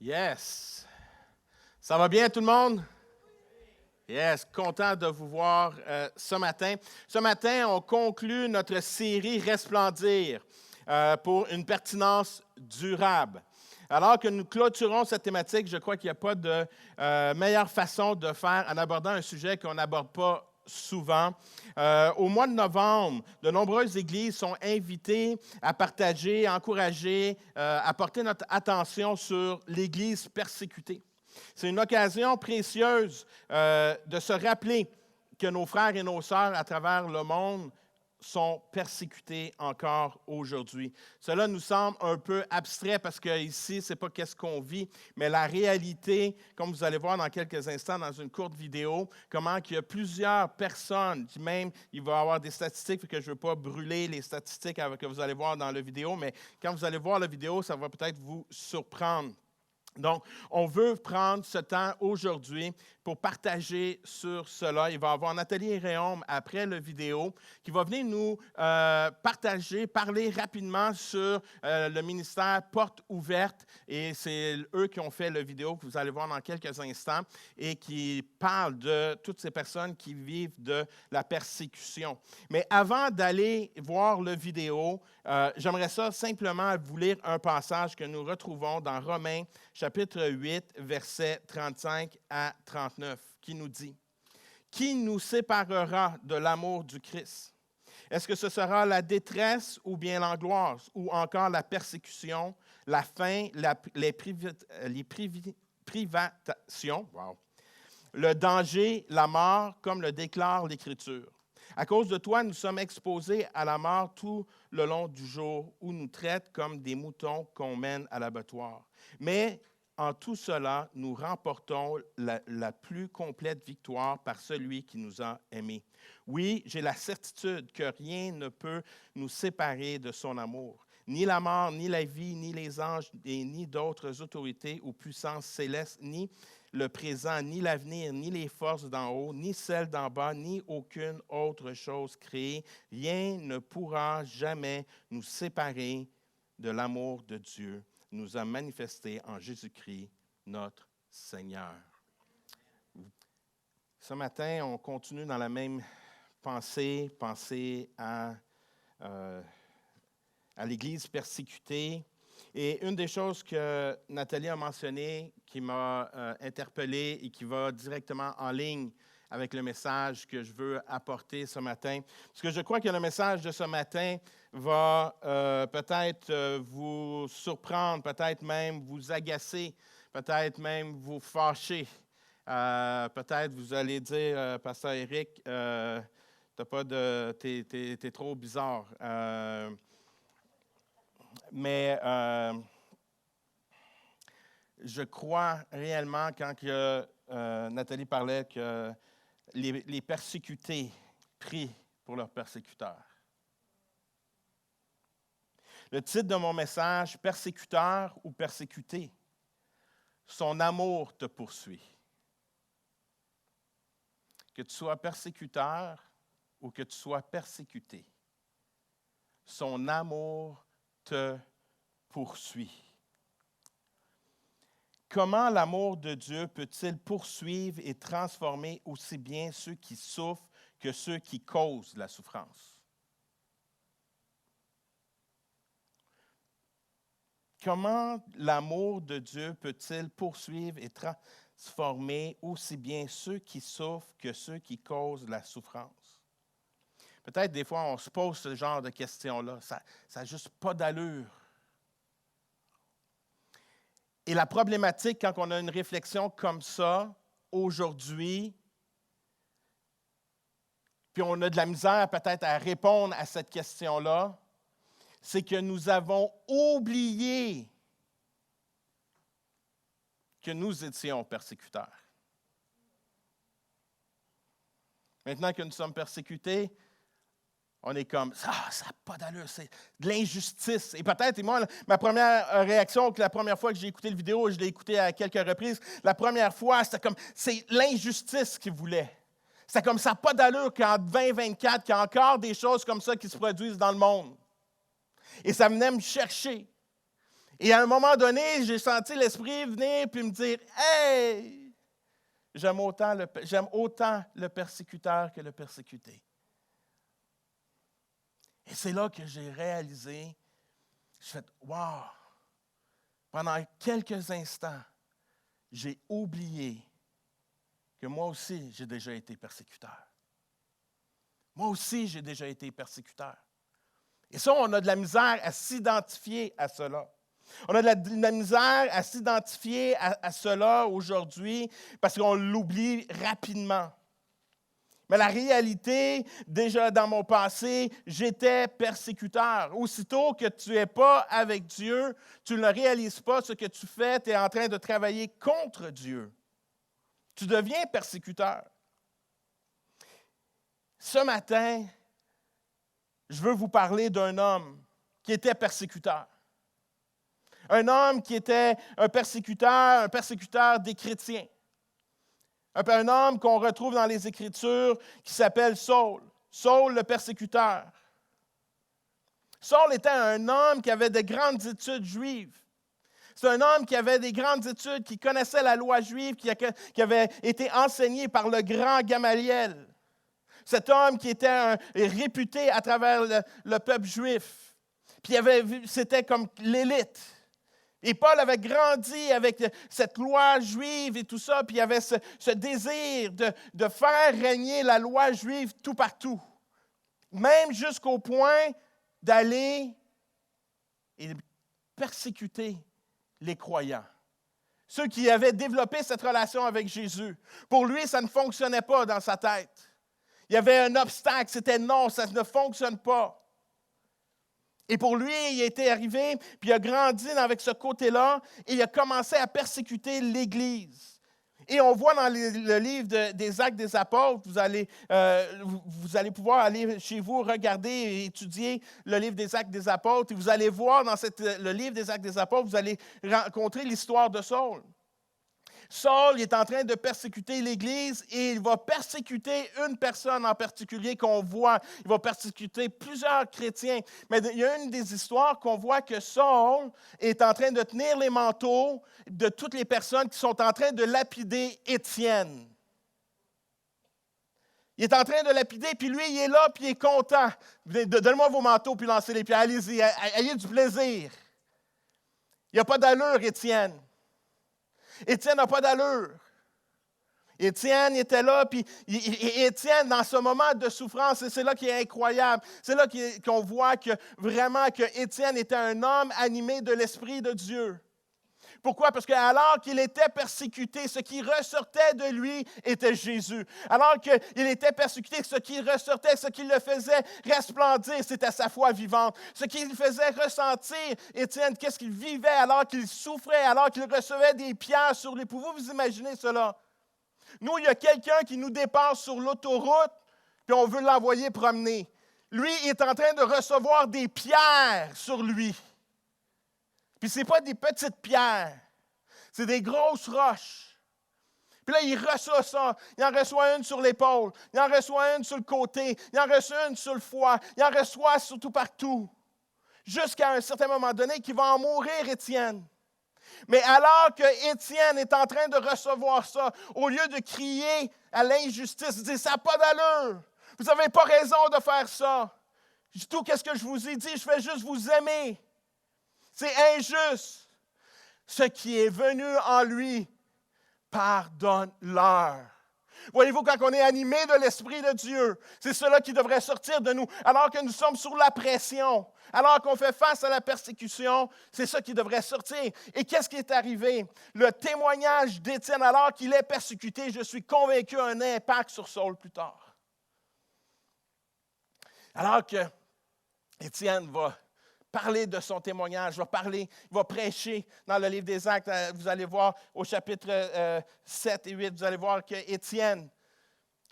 Yes! Ça va bien tout le monde? Yes, content de vous voir ce matin. Ce matin, on conclut notre série Resplendir pour une pertinence durable. Alors que nous clôturons cette thématique, je crois qu'il n'y a pas de meilleure façon de faire en abordant un sujet qu'on n'aborde pas souvent. Au mois de novembre, de nombreuses églises sont invitées à partager, à encourager, à porter notre attention sur l'Église persécutée. C'est une occasion précieuse de se rappeler que nos frères et nos sœurs à travers le monde sont persécutés encore aujourd'hui. Cela nous semble un peu abstrait parce qu'ici, ce n'est pas qu'est-ce qu'on vit, mais la réalité, comme vous allez voir dans quelques instants dans une courte vidéo, comment il y a plusieurs personnes, même il va y avoir des statistiques, que je ne veux pas brûler les statistiques que vous allez voir dans la vidéo, mais quand vous allez voir la vidéo, ça va peut-être vous surprendre. Donc, on veut prendre ce temps aujourd'hui pour partager sur cela. Il va y avoir Nathalie et Réaume après la vidéo qui va venir nous parler rapidement sur le ministère Porte ouverte. Et c'est eux qui ont fait la vidéo que vous allez voir dans quelques instants et qui parlent de toutes ces personnes qui vivent de la persécution. Mais avant d'aller voir la vidéo, j'aimerais ça simplement vous lire un passage que nous retrouvons dans Romains, chapitre 8, versets 35 à 39, qui nous dit « Qui nous séparera de l'amour du Christ? Est-ce que ce sera la détresse ou bien l'angoisse, ou encore la persécution, la faim, les privations, le danger, la mort, comme le déclare l'Écriture? À cause de toi, nous sommes exposés à la mort tout le long du jour, où nous traitent comme des moutons qu'on mène à l'abattoir. Mais en tout cela, nous remportons la plus complète victoire par celui qui nous a aimés. Oui, j'ai la certitude que rien ne peut nous séparer de son amour. Ni la mort, ni la vie, ni les anges, et ni d'autres autorités ou puissances célestes, ni le présent, ni l'avenir, ni les forces d'en haut, ni celles d'en bas, ni aucune autre chose créée. Rien ne pourra jamais nous séparer de l'amour de Dieu nous a manifesté en Jésus-Christ, notre Seigneur. Ce matin, on continue dans la même pensée à l'Église persécutée. Et une des choses que Nathalie a mentionnées, qui m'a interpellé et qui va directement en ligne avec le message que je veux apporter ce matin. Parce que je crois que le message de ce matin va peut-être vous surprendre, peut-être même vous agacer, peut-être même vous fâcher. Peut-être vous allez dire, Pasteur Éric, t'es trop bizarre. Mais je crois réellement, quand Nathalie parlait que les persécutés prient pour leurs persécuteurs. Le titre de mon message, persécuteur ou persécuté, son amour te poursuit. Que tu sois persécuteur ou que tu sois persécuté, son amour te poursuit. Comment l'amour de Dieu peut-il poursuivre et transformer aussi bien ceux qui souffrent que ceux qui causent la souffrance? Comment l'amour de Dieu peut-il poursuivre et transformer aussi bien ceux qui souffrent que ceux qui causent la souffrance? Peut-être des fois, on se pose ce genre de questions-là. Ça n'a juste pas d'allure. Et la problématique, quand on a une réflexion comme ça, aujourd'hui, puis on a de la misère peut-être à répondre à cette question-là, c'est que nous avons oublié que nous étions persécuteurs. Maintenant que nous sommes persécutés, on est comme, ça n'a pas d'allure, c'est de l'injustice. Et peut-être, et moi, ma première réaction, la première fois que j'ai écouté la vidéo, je l'ai écouté à quelques reprises, la première fois, c'était comme, c'est l'injustice qu'ils voulaient. C'était comme, ça n'a pas d'allure qu'en 2024, qu'il y a encore des choses comme ça qui se produisent dans le monde. Et ça venait me chercher. Et à un moment donné, j'ai senti l'Esprit venir puis me dire, « Hey, j'aime autant le persécuteur que le persécuté. » Et c'est là que j'ai réalisé, je fais, « Wow! » Pendant quelques instants, j'ai oublié que moi aussi, j'ai déjà été persécuteur. Moi aussi, j'ai déjà été persécuteur. Et ça, on a de la misère à s'identifier à cela. On a de la misère à s'identifier à cela aujourd'hui parce qu'on l'oublie rapidement. Mais la réalité, déjà dans mon passé, j'étais persécuteur. Aussitôt que tu n'es pas avec Dieu, tu ne réalises pas ce que tu fais, tu es en train de travailler contre Dieu. Tu deviens persécuteur. Ce matin, je veux vous parler d'un homme qui était persécuteur. Un homme qui était un persécuteur des chrétiens. Un homme qu'on retrouve dans les Écritures qui s'appelle Saul. Saul le persécuteur. Saul était un homme qui avait de grandes études juives. C'est un homme qui avait des grandes études, qui connaissait la loi juive, qui avait été enseigné par le grand Gamaliel. Cet homme qui était réputé à travers le peuple juif. Puis c'était comme l'élite. Et Paul avait grandi avec cette loi juive et tout ça, puis il avait ce désir de faire régner la loi juive tout partout. Même jusqu'au point d'aller et persécuter les croyants. Ceux qui avaient développé cette relation avec Jésus. Pour lui, ça ne fonctionnait pas dans sa tête. Il y avait un obstacle, c'était non, ça ne fonctionne pas. Et pour lui, il était arrivé, puis il a grandi avec ce côté-là, et il a commencé à persécuter l'Église. Et on voit dans le livre des Actes des Apôtres, vous allez pouvoir aller chez vous, regarder et étudier le livre des Actes des Apôtres, et vous allez voir dans le livre des Actes des Apôtres, vous allez rencontrer l'histoire de Saul. Saul il est en train de persécuter l'Église et il va persécuter une personne en particulier qu'on voit. Il va persécuter plusieurs chrétiens. Mais il y a une des histoires qu'on voit que Saul est en train de tenir les manteaux de toutes les personnes qui sont en train de lapider Étienne. Il est en train de lapider, puis lui, il est là, puis il est content. Donnez-moi vos manteaux, puis lancez les pieds. Allez-y, ayez du plaisir. Il n'y a pas d'allure, Étienne. Étienne n'a pas d'allure. Étienne était là, puis Étienne, dans ce moment de souffrance, et c'est là qui est incroyable, c'est là qu'on voit que vraiment que Étienne était un homme animé de l'Esprit de Dieu. Pourquoi? Parce qu'alors qu'il était persécuté, ce qui ressortait de lui était Jésus. Alors qu'il était persécuté, ce qui ressortait, ce qui le faisait resplendir, c'était sa foi vivante. Ce qui le faisait ressentir, Étienne, qu'est-ce qu'il vivait alors qu'il souffrait, alors qu'il recevait des pierres sur lui. Pouvez-vous vous imaginer cela? Nous, il y a quelqu'un qui nous dépasse sur l'autoroute, puis on veut l'envoyer promener. Lui, il est en train de recevoir des pierres sur lui. Puis ce n'est pas des petites pierres, c'est des grosses roches. Puis là, il reçoit ça. Il en reçoit une sur l'épaule, il en reçoit une sur le côté, il en reçoit une sur le foie, il en reçoit surtout partout. Jusqu'à un certain moment donné, qu'il va en mourir, Étienne. Mais alors que Étienne est en train de recevoir ça, au lieu de crier à l'injustice, il dit « ça n'a pas d'allure, vous n'avez pas raison de faire ça. Tout ce que je vous ai dit, je fais juste vous aimer. C'est injuste. Ce qui est venu en lui, pardonne-leur. » Voyez-vous, quand on est animé de l'Esprit de Dieu, c'est cela qui devrait sortir de nous. Alors que nous sommes sous la pression, alors qu'on fait face à la persécution, c'est ça qui devrait sortir. Et qu'est-ce qui est arrivé? Le témoignage d'Étienne, alors qu'il est persécuté, je suis convaincu, a un impact sur Saul plus tard. Alors que Étienne va parler de son témoignage, il va prêcher dans le livre des Actes. Vous allez voir au chapitre 7 et 8, vous allez voir qu'Étienne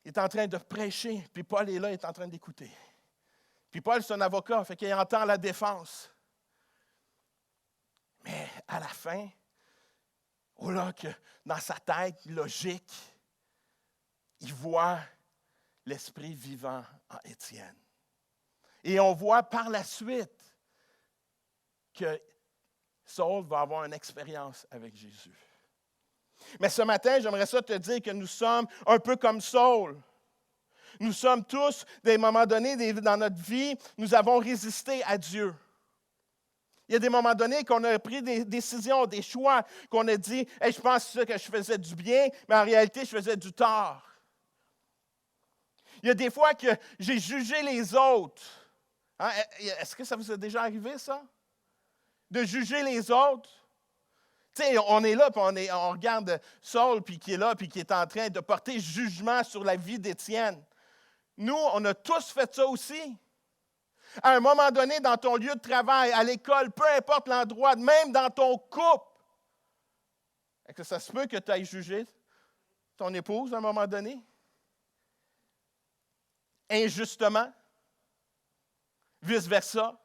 est en train de prêcher, puis Paul est là, il est en train d'écouter. Puis Paul, c'est un avocat, fait qu'il entend la défense. Mais à la fin, au lieu que dans sa tête logique, il voit l'Esprit vivant en Étienne. Et on voit par la suite que Saul va avoir une expérience avec Jésus. Mais ce matin, j'aimerais ça te dire que nous sommes un peu comme Saul. Nous sommes tous, à des moments donnés dans notre vie, nous avons résisté à Dieu. Il y a des moments donnés qu'on a pris des décisions, des choix, qu'on a dit hey, « je pense que je faisais du bien, mais en réalité, je faisais du tort. » Il y a des fois que j'ai jugé les autres. Hein? Est-ce que ça vous est déjà arrivé, ça? De juger les autres? Tu sais, on est là, puis on regarde Saul, puis qui est là, puis qui est en train de porter jugement sur la vie d'Étienne. Nous, on a tous fait ça aussi. À un moment donné, dans ton lieu de travail, à l'école, peu importe l'endroit, même dans ton couple, est-ce que ça se peut que tu ailles juger ton épouse à un moment donné? Injustement? Vice-versa?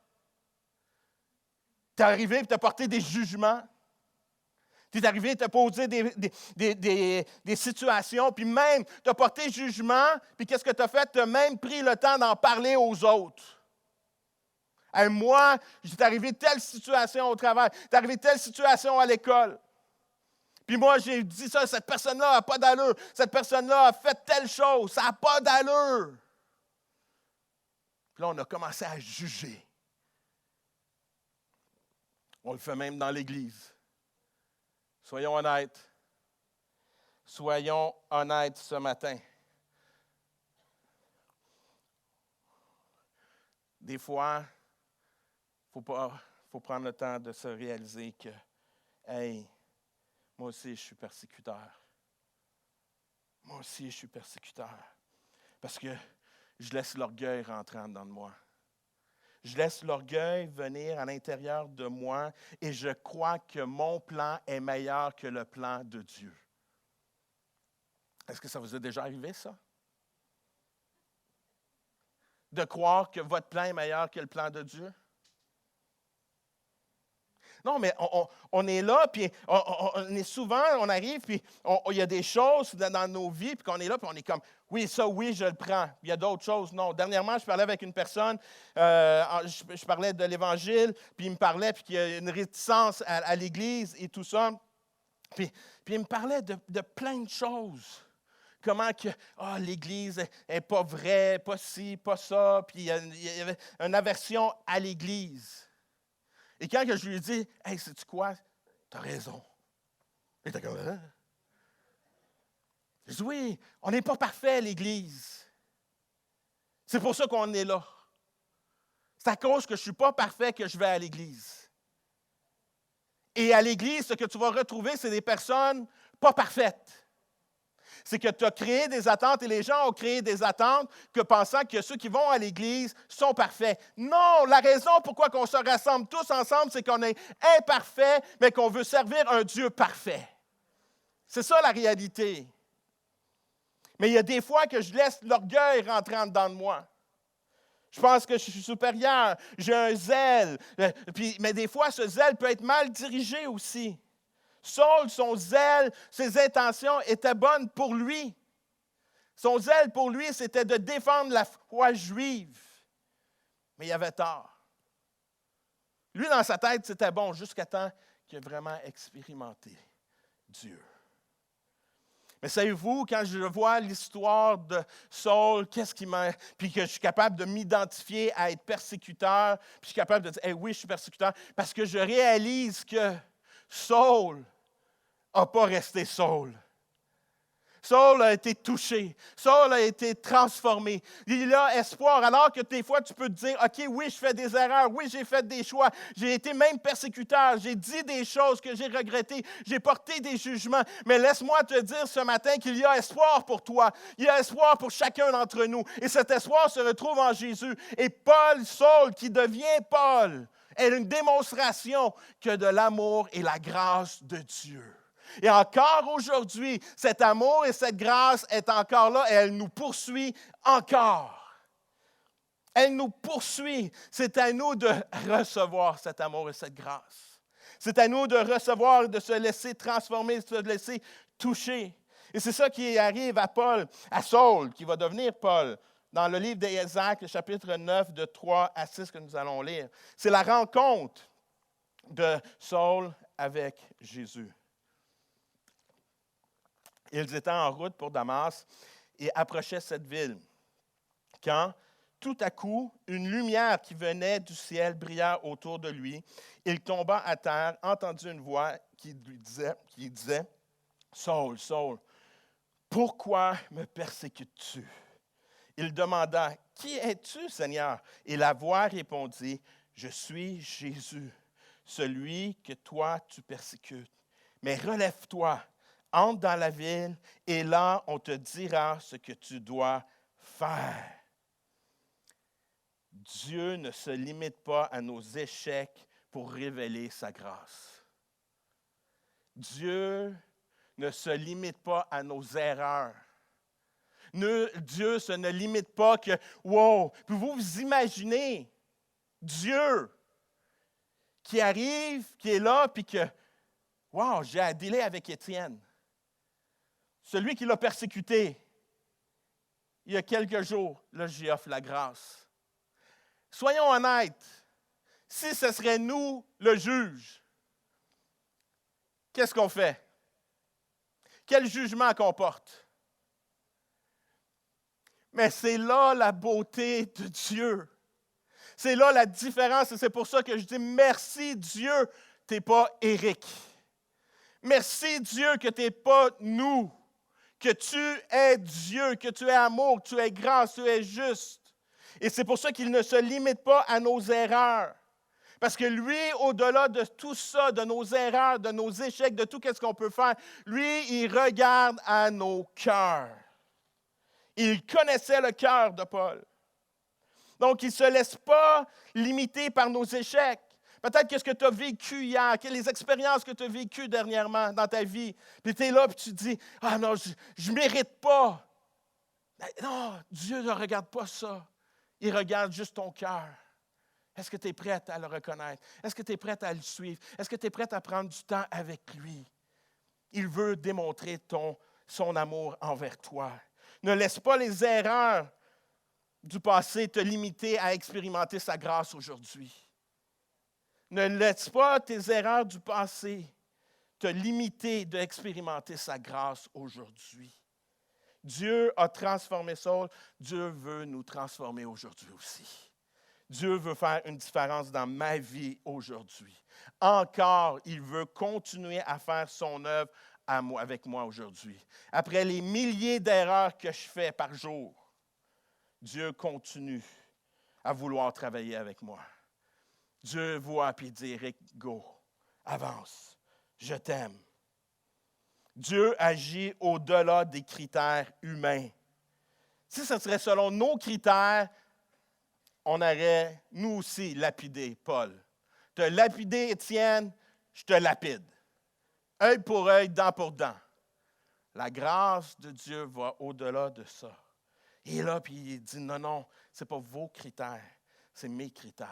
Tu es arrivé et tu as porté des jugements. Tu es arrivé et tu as posé des situations, puis même tu as porté jugement, puis qu'est-ce que tu as fait? Tu as même pris le temps d'en parler aux autres. Hey, moi, il est arrivé telle situation au travail, il est arrivé telle situation à l'école. Puis moi, j'ai dit ça, cette personne-là n'a pas d'allure, cette personne-là a fait telle chose, ça n'a pas d'allure. Puis là, on a commencé à juger. On le fait même dans l'Église. Soyons honnêtes. Soyons honnêtes ce matin. Des fois, il faut prendre le temps de se réaliser que, hey, moi aussi, je suis persécuteur. Moi aussi, je suis persécuteur. Parce que je laisse l'orgueil rentrer en dedans de moi. Je laisse l'orgueil venir à l'intérieur de moi et je crois que mon plan est meilleur que le plan de Dieu. Est-ce que ça vous est déjà arrivé, ça? De croire que votre plan est meilleur que le plan de Dieu? Non, mais on est là, puis on est souvent, on arrive, puis il y a des choses dans nos vies, puis qu'on est là, puis on est comme, oui, ça, oui, je le prends. Il y a d'autres choses, non. Dernièrement, je parlais avec une personne, je parlais de l'Évangile, puis il me parlait, puis qu'il y a une réticence à l'Église et tout ça. Puis il me parlait de plein de choses. Comment que l'Église n'est pas vraie, pas ci, pas ça, puis il y avait une aversion à l'Église. Et quand je lui ai dit, « Hey, sais-tu quoi? Tu as raison. » Il était comme, hein? Je dis, oui, on n'est pas parfait, l'Église. C'est pour ça qu'on est là. C'est à cause que je ne suis pas parfait que je vais à l'Église. Et à l'Église, ce que tu vas retrouver, c'est des personnes pas parfaites. C'est que tu as créé des attentes et les gens ont créé des attentes que pensant que ceux qui vont à l'Église sont parfaits. Non, la raison pourquoi on se rassemble tous ensemble, c'est qu'on est imparfaits, mais qu'on veut servir un Dieu parfait. C'est ça la réalité. Mais il y a des fois que je laisse l'orgueil rentrer en dedans de moi. Je pense que je suis supérieur, j'ai un zèle. Mais des fois, ce zèle peut être mal dirigé aussi. Saul, son zèle, ses intentions étaient bonnes pour lui. Son zèle pour lui, c'était de défendre la foi juive. Mais il avait tort. Lui, dans sa tête, c'était bon jusqu'à temps qu'il ait vraiment expérimenté Dieu. Mais savez-vous, quand je vois l'histoire de Saul, puis que je suis capable de m'identifier à être persécuteur, puis je suis capable de dire, hey, oui, je suis persécuteur, parce que je réalise que Saul n'a pas resté Saul. Saul a été touché. Saul a été transformé. Il a espoir. Alors que des fois, tu peux te dire, OK, oui, je fais des erreurs. Oui, j'ai fait des choix. J'ai été même persécuteur. J'ai dit des choses que j'ai regrettées. J'ai porté des jugements. Mais laisse-moi te dire ce matin qu'il y a espoir pour toi. Il y a espoir pour chacun d'entre nous. Et cet espoir se retrouve en Jésus. Et Saul, qui devient Paul, est une démonstration que de l'amour et la grâce de Dieu. Et encore aujourd'hui, cet amour et cette grâce est encore là et elle nous poursuit encore. Elle nous poursuit. C'est à nous de recevoir cet amour et cette grâce. C'est à nous de recevoir et de se laisser transformer, de se laisser toucher. Et c'est ça qui arrive à Saul, qui va devenir Paul, dans le livre d'Ézéchiel, le chapitre 9, de 3 à 6 que nous allons lire. C'est la rencontre de Saul avec Jésus. Ils étaient en route pour Damas et approchaient cette ville. Quand, tout à coup, une lumière qui venait du ciel brilla autour de lui. Il tomba à terre, entendit une voix qui disait, « Saul, Saul, pourquoi me persécutes-tu? » Il demanda, « Qui es-tu, Seigneur? » Et la voix répondit, « Je suis Jésus, celui que toi tu persécutes. Mais relève-toi, entre dans la ville, et là on te dira ce que tu dois faire. » Dieu ne se limite pas à nos échecs pour révéler sa grâce. Dieu ne se limite pas à nos erreurs. Dieu ne limite pas que, wow, pouvez-vous vous imaginer Dieu qui arrive, qui est là, puis que, wow, j'ai à dealer avec Étienne. Celui qui l'a persécuté il y a quelques jours, là, j'y offre la grâce. Soyons honnêtes, si ce serait nous le juge, qu'est-ce qu'on fait? Quel jugement qu'on porte? Mais c'est là la beauté de Dieu. C'est là la différence et c'est pour ça que je dis merci Dieu, tu n'es pas Éric. Merci Dieu que tu n'es pas nous, que tu es Dieu, que tu es amour, que tu es grâce, tu es juste. Et c'est pour ça qu'il ne se limite pas à nos erreurs. Parce que lui, au-delà de tout ça, de nos erreurs, de nos échecs, de tout ce qu'on peut faire, lui, il regarde à nos cœurs. Il connaissait le cœur de Paul. Donc, il ne se laisse pas limiter par nos échecs. Peut-être que ce que tu as vécu hier, les expériences que tu as vécues dernièrement dans ta vie, puis tu es là et tu te dis, « Ah non, je ne mérite pas. » Non, Dieu ne regarde pas ça. Il regarde juste ton cœur. Est-ce que tu es prête à le reconnaître? Est-ce que tu es prête à le suivre? Est-ce que tu es prête à prendre du temps avec lui? Il veut démontrer son amour envers toi. Ne laisse pas les erreurs du passé te limiter à expérimenter sa grâce aujourd'hui. Ne laisse pas tes erreurs du passé te limiter d'expérimenter sa grâce aujourd'hui. Dieu a transformé Saul, Dieu veut nous transformer aujourd'hui aussi. Dieu veut faire une différence dans ma vie aujourd'hui. Encore, il veut continuer à faire son œuvre avec moi aujourd'hui. Après les milliers d'erreurs que je fais par jour, Dieu continue à vouloir travailler avec moi. Dieu voit et dit, Éric, go, avance, je t'aime. Dieu agit au-delà des critères humains. Si ce serait selon nos critères, on aurait, nous aussi, lapidé Paul. Tu as lapidé Étienne, je te lapide. Œil pour œil, dent pour dent. La grâce de Dieu va au-delà de ça. Il est là, puis il dit, non, non, ce n'est pas vos critères, c'est mes critères.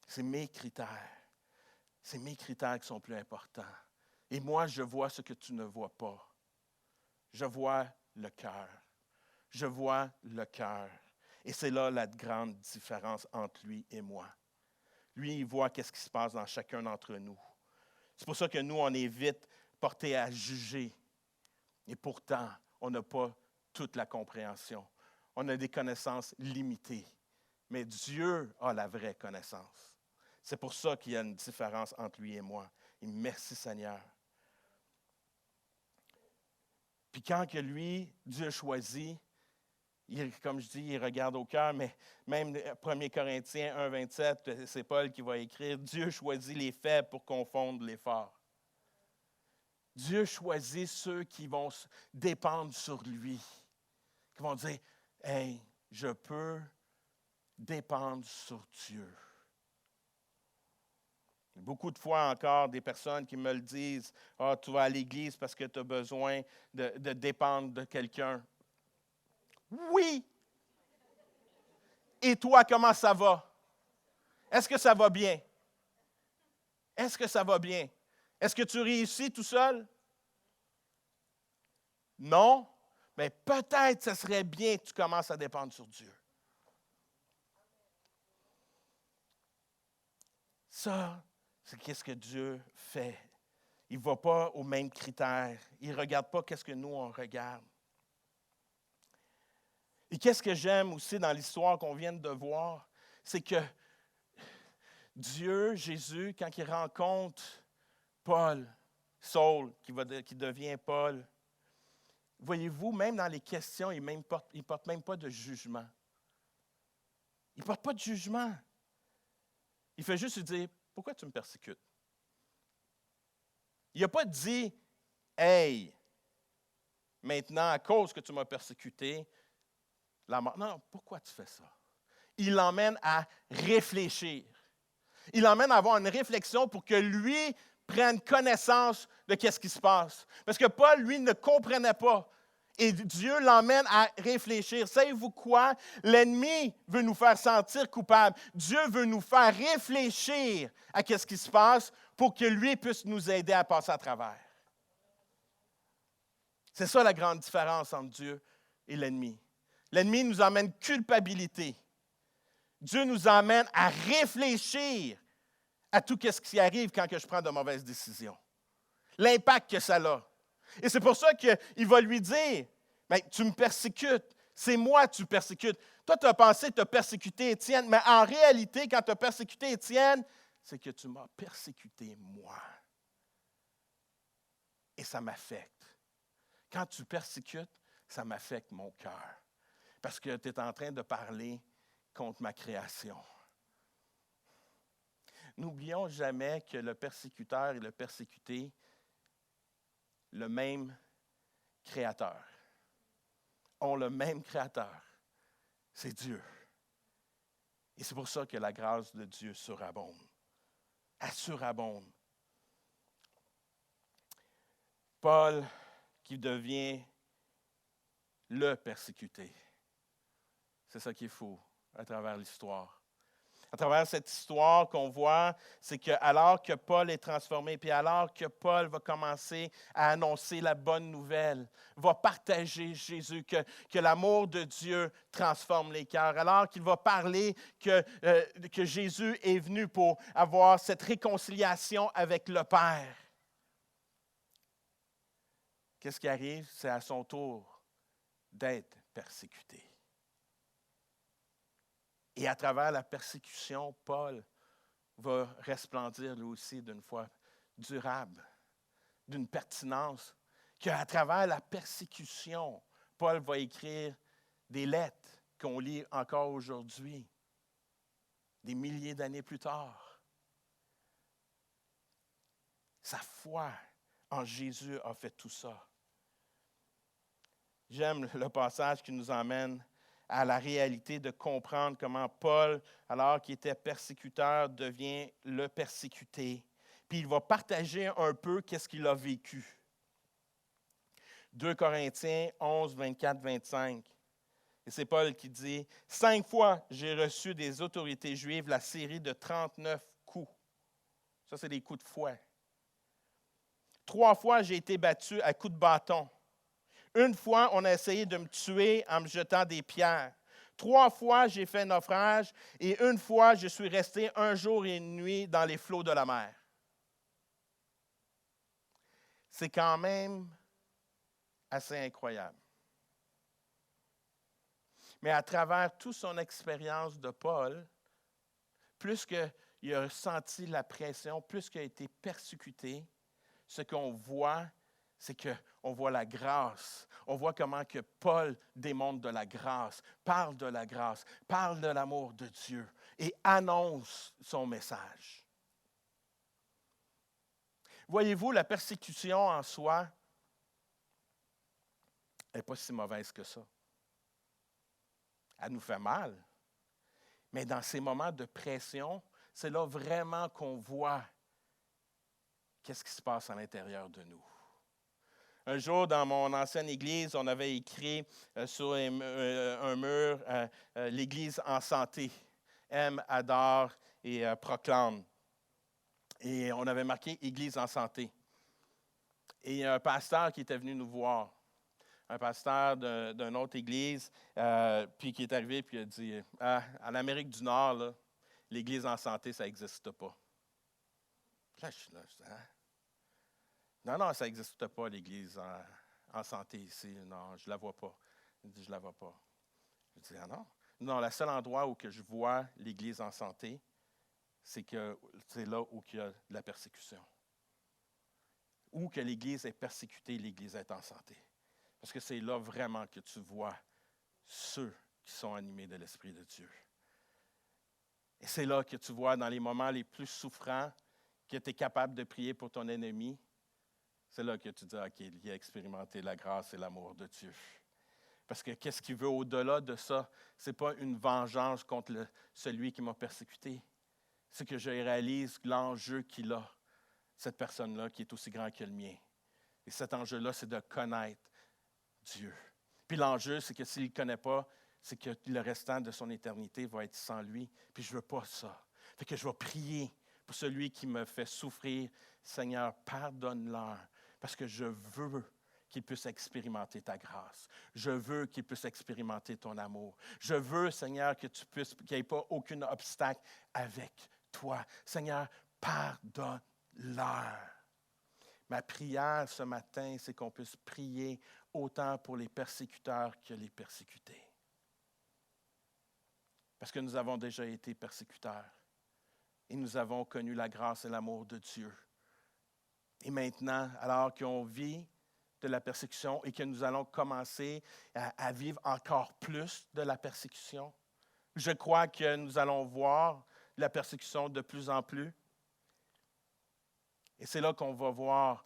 C'est mes critères. C'est mes critères qui sont plus importants. Et moi, je vois ce que tu ne vois pas. Je vois le cœur. Je vois le cœur. Et c'est là la grande différence entre lui et moi. Lui, il voit qu'est-ce qui se passe dans chacun d'entre nous. C'est pour ça que nous, on est vite portés à juger. Et pourtant, on n'a pas toute la compréhension. On a des connaissances limitées. Mais Dieu a la vraie connaissance. C'est pour ça qu'il y a une différence entre lui et moi. Et merci Seigneur. Puis quand que lui, Dieu choisit, comme je dis, il regarde au cœur, mais même 1 Corinthiens 1, 27, c'est Paul qui va écrire, Dieu choisit les faibles pour confondre les forts. Dieu choisit ceux qui vont dépendre sur lui, qui vont dire, hey, je peux dépendre sur Dieu. Beaucoup de fois encore, des personnes qui me le disent, « Ah, tu vas à l'église parce que tu as besoin de dépendre de quelqu'un. » Oui! Et toi, comment ça va? Est-ce que ça va bien? Est-ce que ça va bien? Est-ce que tu réussis tout seul? Non? Mais peut-être ce serait bien que tu commences à dépendre sur Dieu. Ça, c'est qu'est-ce que Dieu fait. Il ne va pas aux mêmes critères. Il ne regarde pas qu'est-ce que nous, on regarde. Et qu'est-ce que j'aime aussi dans l'histoire qu'on vient de voir, c'est que Dieu, Jésus, quand il rencontre Paul, Saul, qui devient Paul, voyez-vous, même dans les questions, il ne porte même pas de jugement. Il ne porte pas de jugement. Il fait juste lui dire, pourquoi tu me persécutes? Il n'a pas dit, hey, maintenant, à cause que tu m'as persécuté, non, pourquoi tu fais ça? Il l'emmène à réfléchir. Il l'emmène à avoir une réflexion pour que lui prenne connaissance de ce qui se passe. Parce que Paul, lui, ne comprenait pas. Et Dieu l'emmène à réfléchir. Savez-vous quoi? L'ennemi veut nous faire sentir coupables. Dieu veut nous faire réfléchir à ce qui se passe pour que lui puisse nous aider à passer à travers. C'est ça la grande différence entre Dieu et l'ennemi. L'ennemi nous emmène culpabilité. Dieu nous emmène à réfléchir à tout ce qui arrive quand je prends de mauvaises décisions. L'impact que ça a. Et c'est pour ça qu'il va lui dire, tu me persécutes, c'est moi que tu persécutes. Toi, tu as pensé te persécuter Étienne, mais en réalité, quand tu as persécuté Étienne, c'est que tu m'as persécuté moi. Et ça m'affecte. Quand tu persécutes, ça m'affecte mon cœur. Parce que tu es en train de parler contre ma création. N'oublions jamais que le persécuteur et le persécuté, le même créateur, ont le même créateur. C'est Dieu. Et c'est pour ça que la grâce de Dieu surabonde. Elle surabonde. Paul qui devient le persécuté. C'est ça qu'il faut à travers l'histoire. À travers cette histoire qu'on voit, c'est que alors que Paul est transformé, puis alors que Paul va commencer à annoncer la bonne nouvelle, va partager Jésus, que l'amour de Dieu transforme les cœurs, alors qu'il va parler que Jésus est venu pour avoir cette réconciliation avec le Père. Qu'est-ce qui arrive? C'est à son tour d'être persécuté. Et à travers la persécution, Paul va resplendir lui aussi d'une foi durable, d'une pertinence, qu'à travers la persécution, Paul va écrire des lettres qu'on lit encore aujourd'hui, des milliers d'années plus tard. Sa foi en Jésus a fait tout ça. J'aime le passage qui nous emmène à la réalité de comprendre comment Paul, alors qu'il était persécuteur, devient le persécuté. Puis il va partager un peu qu'est-ce qu'il a vécu. 2 Corinthiens 11, 24, 25. Et c'est Paul qui dit, « 5 fois, j'ai reçu des autorités juives la série de 39 coups. » Ça, c'est des coups de fouet. 3 fois, j'ai été battu à coups de bâton. 1 fois, on a essayé de me tuer en me jetant des pierres. 3 fois, j'ai fait naufrage. Et 1 fois, je suis resté 1 jour et 1 nuit dans les flots de la mer. C'est quand même assez incroyable. Mais à travers toute son expérience de Paul, plus qu'il a ressenti la pression, plus qu'il a été persécuté, ce qu'on voit, c'est qu'on voit la grâce. On voit comment que Paul démontre de la grâce, parle de l'amour de Dieu et annonce son message. Voyez-vous, la persécution en soi n'est pas si mauvaise que ça. Elle nous fait mal. Mais dans ces moments de pression, c'est là vraiment qu'on voit qu'est-ce qui se passe à l'intérieur de nous. Un jour, dans mon ancienne église, on avait écrit sur un mur l'Église en santé. Aime, adore et proclame. Et on avait marqué Église en santé. Et il y a un pasteur qui était venu nous voir. Un pasteur d'une autre église, puis qui est arrivé et a dit en Amérique du Nord, là, l'Église en santé, ça n'existe pas. Là, je suis là, hein? Non, ça n'existe pas, l'Église en santé ici. Non, je ne la vois pas. Il dit, je ne la vois pas. Je dis, ah non? Non, le seul endroit où que je vois l'Église en santé, c'est là où il y a de la persécution. Où que l'Église est persécutée, l'Église est en santé. Parce que c'est là vraiment que tu vois ceux qui sont animés de l'Esprit de Dieu. Et c'est là que tu vois dans les moments les plus souffrants que tu es capable de prier pour ton ennemi. C'est là que tu dis, OK, il a expérimenté la grâce et l'amour de Dieu. Parce que qu'est-ce qu'il veut au-delà de ça? Ce n'est pas une vengeance contre celui qui m'a persécuté. C'est que je réalise l'enjeu qu'il a, cette personne-là, qui est aussi grand que le mien. Et cet enjeu-là, c'est de connaître Dieu. Puis l'enjeu, c'est que s'il ne le connaît pas, c'est que le restant de son éternité va être sans lui. Puis je ne veux pas ça. Fait que je vais prier pour celui qui me fait souffrir. Seigneur, pardonne-leur, parce que je veux qu'il puisse expérimenter ta grâce. Je veux qu'il puisse expérimenter ton amour. Je veux, Seigneur, qu'il n'y ait pas aucun obstacle avec toi. Seigneur, pardonne-leur. Ma prière ce matin, c'est qu'on puisse prier autant pour les persécuteurs que les persécutés. Parce que nous avons déjà été persécuteurs et nous avons connu la grâce et l'amour de Dieu. Et maintenant, alors qu'on vit de la persécution et que nous allons commencer à vivre encore plus de la persécution, je crois que nous allons voir la persécution de plus en plus. Et c'est là qu'on va voir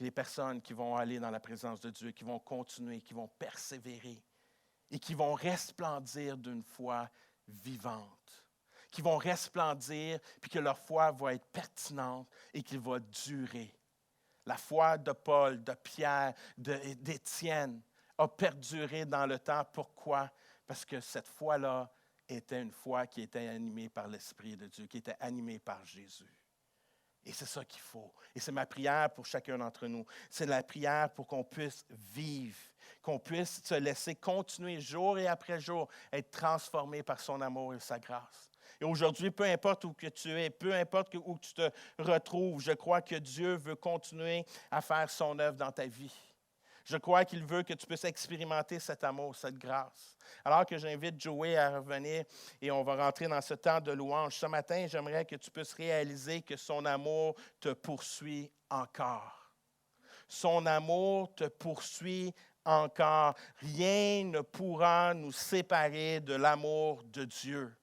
les personnes qui vont aller dans la présence de Dieu, qui vont continuer, qui vont persévérer et qui vont resplendir d'une foi vivante, qui vont resplendir puis que leur foi va être pertinente et qu'il va durer. La foi de Paul, de Pierre, d'Étienne a perduré dans le temps. Pourquoi? Parce que cette foi-là était une foi qui était animée par l'Esprit de Dieu, qui était animée par Jésus. Et c'est ça qu'il faut. Et c'est ma prière pour chacun d'entre nous. C'est la prière pour qu'on puisse vivre, qu'on puisse se laisser continuer jour et après jour, être transformé par son amour et sa grâce. Et aujourd'hui, peu importe où que tu es, peu importe où tu te retrouves, je crois que Dieu veut continuer à faire son œuvre dans ta vie. Je crois qu'il veut que tu puisses expérimenter cet amour, cette grâce. Alors que j'invite Joey à revenir et on va rentrer dans ce temps de louange. Ce matin, j'aimerais que tu puisses réaliser que son amour te poursuit encore. Son amour te poursuit encore. Rien ne pourra nous séparer de l'amour de Dieu.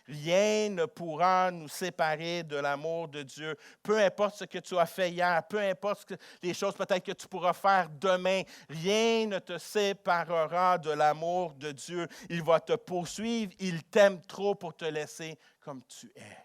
Rien ne pourra nous séparer de l'amour de Dieu. Peu importe ce que tu as fait hier, peu importe les choses peut-être que tu pourras faire demain, rien ne te séparera de l'amour de Dieu. Il va te poursuivre, il t'aime trop pour te laisser comme tu es.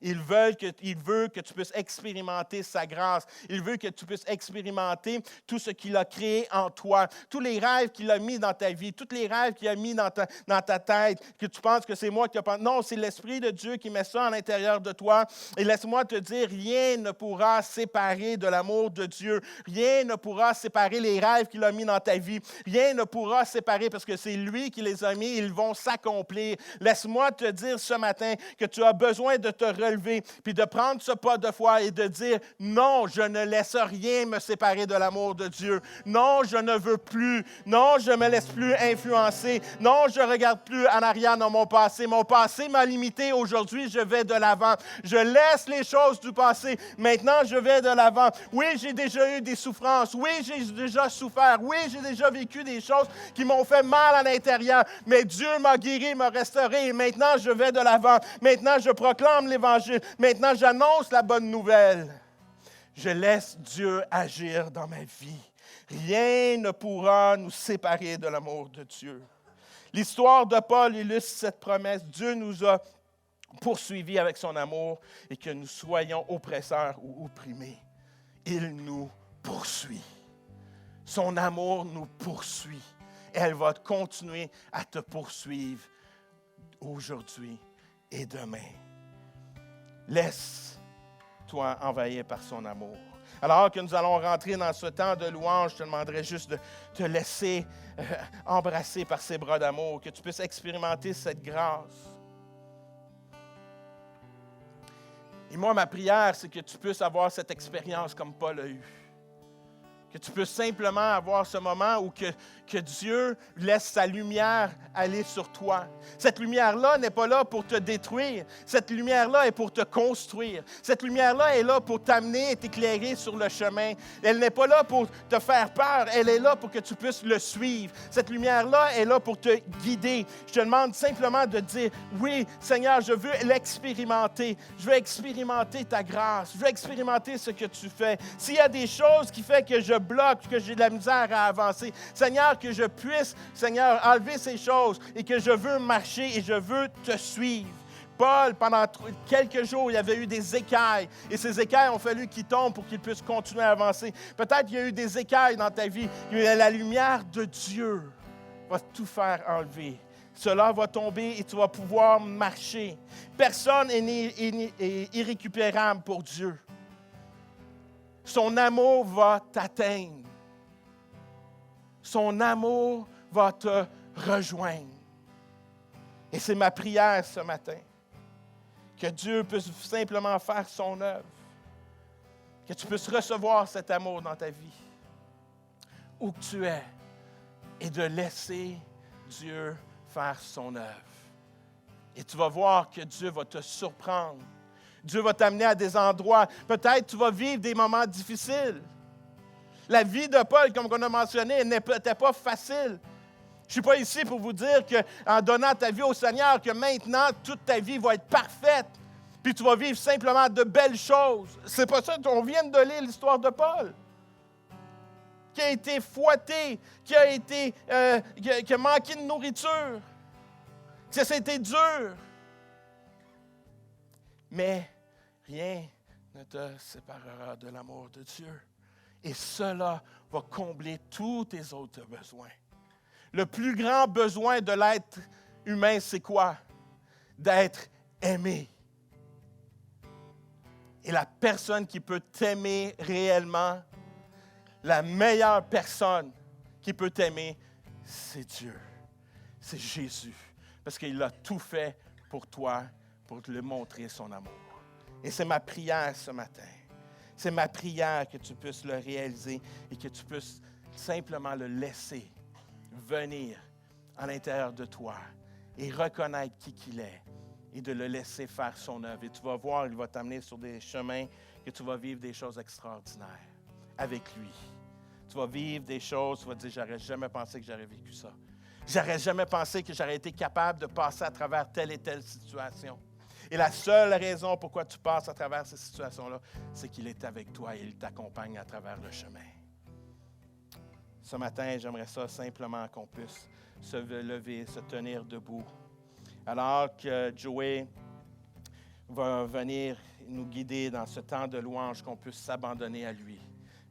Il veut que tu puisses expérimenter sa grâce. Il veut que tu puisses expérimenter tout ce qu'il a créé en toi. Tous les rêves qu'il a mis dans ta vie, tous les rêves qu'il a mis dans ta tête, que tu penses que c'est moi qui ai pensé. Non, c'est l'Esprit de Dieu qui met ça à l'intérieur de toi. Et laisse-moi te dire, rien ne pourra séparer de l'amour de Dieu. Rien ne pourra séparer les rêves qu'il a mis dans ta vie. Rien ne pourra séparer parce que c'est lui qui les a mis. Ils vont s'accomplir. Laisse-moi te dire ce matin que tu as besoin de te relever puis de prendre ce pas de foi et de dire non, je ne laisse rien me séparer de l'amour de Dieu. Non, je ne veux plus. Non, je ne me laisse plus influencer. Non, je ne regarde plus en arrière dans mon passé. Mon passé m'a limité. Aujourd'hui, je vais de l'avant. Je laisse les choses du passé. Maintenant, je vais de l'avant. Oui, j'ai déjà eu des souffrances. Oui, j'ai déjà souffert. Oui, j'ai déjà vécu des choses qui m'ont fait mal à l'intérieur. Mais Dieu m'a guéri, m'a restauré. Et maintenant, je vais de l'avant. Maintenant, je proclame l'Évangile. Maintenant, j'annonce la bonne nouvelle. Je laisse Dieu agir dans ma vie. Rien ne pourra nous séparer de l'amour de Dieu. L'histoire de Paul illustre cette promesse. Dieu nous a poursuivis avec son amour et que nous soyons oppresseurs ou opprimés. Il nous poursuit. Son amour nous poursuit. Et elle va continuer à te poursuivre aujourd'hui et demain. Laisse-toi envahir par son amour. Alors que nous allons rentrer dans ce temps de louange, je te demanderai juste de te laisser embrasser par ses bras d'amour, que tu puisses expérimenter cette grâce. Et moi, ma prière, c'est que tu puisses avoir cette expérience comme Paul a eu. Que tu puisses simplement avoir ce moment où que Dieu laisse sa lumière aller sur toi. Cette lumière-là n'est pas là pour te détruire. Cette lumière-là est pour te construire. Cette lumière-là est là pour t'amener et t'éclairer sur le chemin. Elle n'est pas là pour te faire peur. Elle est là pour que tu puisses le suivre. Cette lumière-là est là pour te guider. Je te demande simplement de dire, oui, Seigneur, je veux l'expérimenter. Je veux expérimenter ta grâce. Je veux expérimenter ce que tu fais. S'il y a des choses qui font que je bloque, que j'ai de la misère à avancer, Seigneur, que je puisse, Seigneur, enlever ces choses et que je veux marcher et je veux te suivre. Paul, pendant quelques jours, il y avait eu des écailles et ces écailles ont fallu qu'il tombe pour qu'il puisse continuer à avancer. Peut-être qu'il y a eu des écailles dans ta vie, mais la lumière de Dieu va tout faire enlever. Cela va tomber et tu vas pouvoir marcher. Personne n'est irrécupérable pour Dieu. Son amour va t'atteindre. Son amour va te rejoindre. Et c'est ma prière ce matin, que Dieu puisse simplement faire son œuvre, que tu puisses recevoir cet amour dans ta vie, où que tu es, et de laisser Dieu faire son œuvre. Et tu vas voir que Dieu va te surprendre. Dieu va t'amener à des endroits. Peut-être tu vas vivre des moments difficiles. La vie de Paul, comme on a mentionné, n'était pas facile. Je ne suis pas ici pour vous dire qu'en donnant ta vie au Seigneur, que maintenant, toute ta vie va être parfaite. Puis tu vas vivre simplement de belles choses. C'est pas ça. On vient de lire l'histoire de Paul. Qui a été fouetté, qui a manqué de nourriture. Que ça a été dur. Mais rien ne te séparera de l'amour de Dieu. Et cela va combler tous tes autres besoins. Le plus grand besoin de l'être humain, c'est quoi? D'être aimé. Et la personne qui peut t'aimer réellement, la meilleure personne qui peut t'aimer, c'est Dieu. C'est Jésus. Parce qu'il a tout fait pour toi, pour te montrer son amour. Et c'est ma prière ce matin. C'est ma prière que tu puisses le réaliser et que tu puisses simplement le laisser venir à l'intérieur de toi et reconnaître qui qu'il est et de le laisser faire son œuvre. Et tu vas voir, il va t'amener sur des chemins que tu vas vivre des choses extraordinaires avec lui. Tu vas vivre des choses, tu vas te dire, j'aurais jamais pensé que j'aurais vécu ça. J'aurais jamais pensé que j'aurais été capable de passer à travers telle et telle situation. Et la seule raison pourquoi tu passes à travers ces situations-là, c'est qu'il est avec toi et il t'accompagne à travers le chemin. Ce matin, j'aimerais ça simplement qu'on puisse se lever, se tenir debout. Alors que Joey va venir nous guider dans ce temps de louange, qu'on puisse s'abandonner à lui,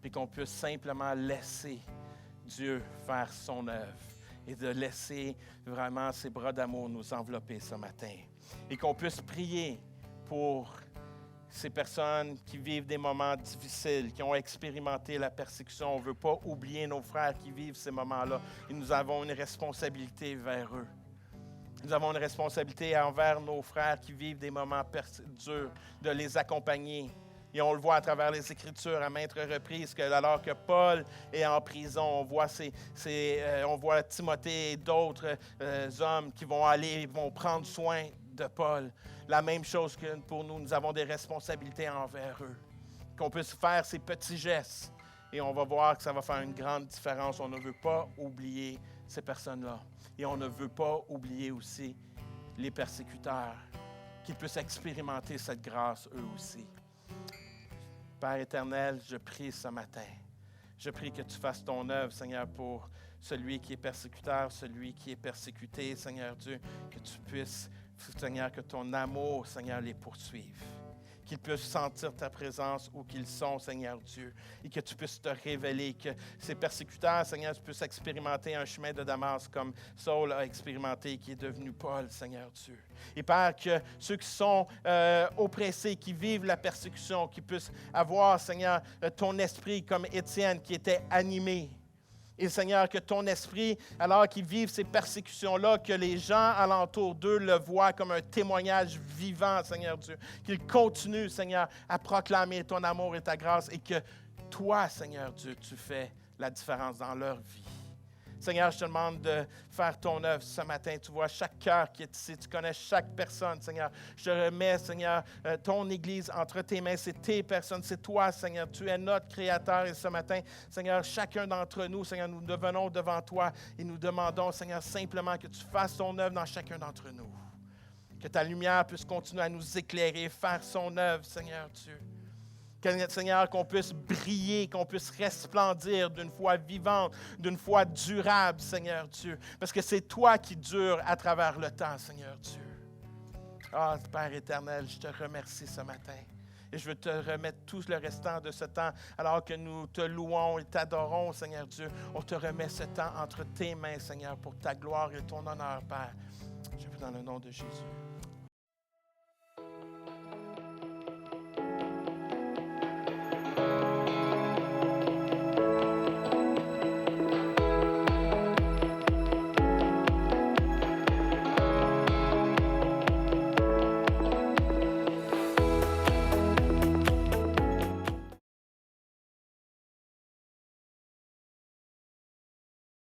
puis qu'on puisse simplement laisser Dieu faire son œuvre et de laisser vraiment ses bras d'amour nous envelopper ce matin. Et qu'on puisse prier pour ces personnes qui vivent des moments difficiles, qui ont expérimenté la persécution. On ne veut pas oublier nos frères qui vivent ces moments-là. Et nous avons une responsabilité vers eux. Nous avons une responsabilité envers nos frères qui vivent des moments durs, de les accompagner. Et on le voit à travers les Écritures à maintes reprises, que alors que Paul est en prison, on voit Timothée et d'autres hommes qui vont prendre soin de Paul. La même chose que pour nous, nous avons des responsabilités envers eux. Qu'on puisse faire ces petits gestes et on va voir que ça va faire une grande différence. On ne veut pas oublier ces personnes-là. Et on ne veut pas oublier aussi les persécuteurs, qu'ils puissent expérimenter cette grâce eux aussi. Père éternel, je prie ce matin. Je prie que tu fasses ton œuvre, Seigneur, pour celui qui est persécuteur, celui qui est persécuté, Seigneur Dieu, que tu puisses, Seigneur, que ton amour, Seigneur, les poursuive. Qu'ils puissent sentir ta présence où qu'ils sont, Seigneur Dieu, et que tu puisses te révéler, que ces persécuteurs, Seigneur, tu puisses expérimenter un chemin de Damas comme Saul a expérimenté, qui est devenu Paul, Seigneur Dieu. Et Père, que ceux qui sont oppressés, qui vivent la persécution, qui puissent avoir, Seigneur, ton esprit comme Étienne, qui était animé, Et Seigneur, que ton esprit, alors qu'ils vivent ces persécutions-là, que les gens alentour d'eux le voient comme un témoignage vivant, Seigneur Dieu. Qu'ils continuent, Seigneur, à proclamer ton amour et ta grâce et que toi, Seigneur Dieu, tu fais la différence dans leur vie. Seigneur, je te demande de faire ton œuvre ce matin. Tu vois chaque cœur qui est ici. Tu connais chaque personne, Seigneur. Je te remets, Seigneur, ton Église entre tes mains. C'est tes personnes. C'est toi, Seigneur. Tu es notre Créateur. Et ce matin, Seigneur, chacun d'entre nous, Seigneur, nous venons devant toi et nous demandons, Seigneur, simplement que tu fasses ton œuvre dans chacun d'entre nous. Que ta lumière puisse continuer à nous éclairer, faire son œuvre, Seigneur Dieu. Seigneur, qu'on puisse briller, qu'on puisse resplendir d'une foi vivante, d'une foi durable, Seigneur Dieu. Parce que c'est toi qui dure à travers le temps, Seigneur Dieu. Ah, Père éternel, je te remercie ce matin. Et je veux te remettre tout le restant de ce temps, alors que nous te louons et t'adorons, Seigneur Dieu. On te remet ce temps entre tes mains, Seigneur, pour ta gloire et ton honneur, Père. Je prie dans le nom de Jésus.